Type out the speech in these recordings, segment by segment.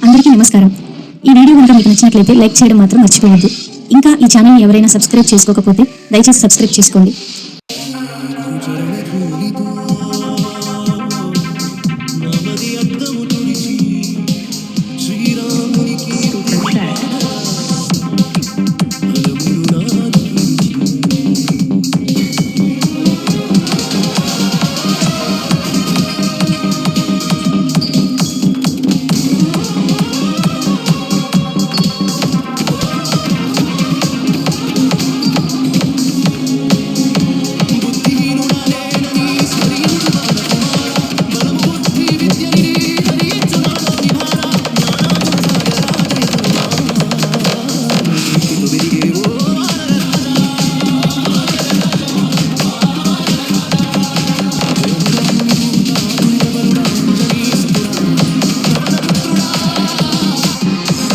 అందరికీ నమస్కారం. ఈ వీడియో కనుక మీకు నచ్చినట్లయితే లైక్ చేయడం మాత్రం మర్చిపోవద్దు. ఇంకా ఈ ఛానల్ ఎవరైనా సబ్స్క్రైబ్ చేసుకోకపోతే దయచేసి సబ్స్క్రైబ్ చేసుకోండి.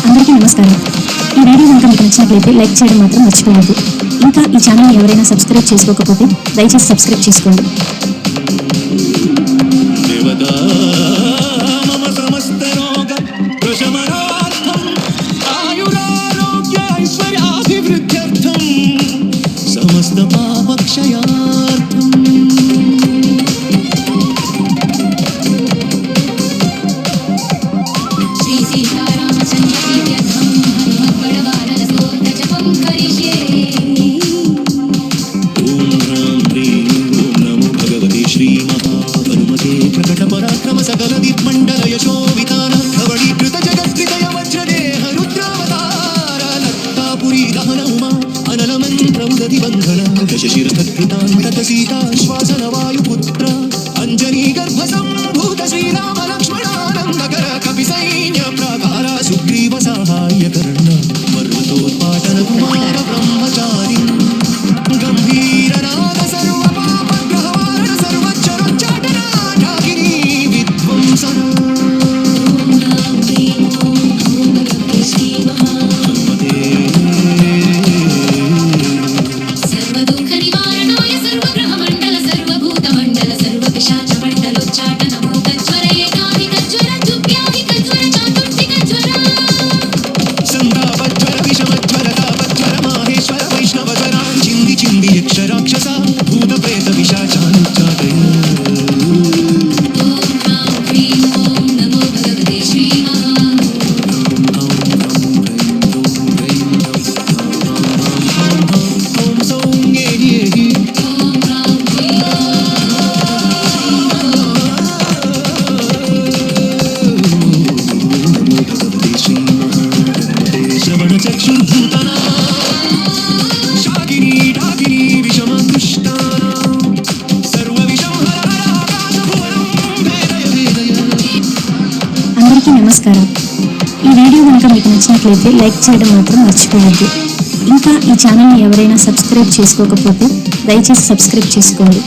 అందరికీ నమస్కారం. ఈ వీడియో కనుక మీకు నచ్చినట్లయితే లైక్ చేయడం మాత్రం మర్చిపోవద్దు. ఇంకా ఈ ఛానల్ ఎవరైనా సబ్స్క్రైబ్ చేసుకోకపోతే దయచేసి సబ్స్క్రైబ్ చేసుకోండి. वायुपुत्र अंजनी गर्भ संभूत श्रीराम लक्ष्मणानंदकर कपि सैन्य प्राकार सुग्रीव सहाय कर्ण पर्वतोत्पाटन कुमार ब्रह्मचारी गंभीर नाद सर्व पाप ग्रहवारण सर्वच्चरोच्चाटन नागिनी विध्वंसन అందరికీ నమస్కారం. ఈ వీడియో కనుక మీకు నచ్చినట్లయితే లైక్ చేయడం మాత్రం మర్చిపోవద్దు. ఇంకా ఈ ఛానల్ని ఎవరైనా సబ్స్క్రైబ్ చేసుకోకపోతే దయచేసి సబ్స్క్రైబ్ చేసుకోండి.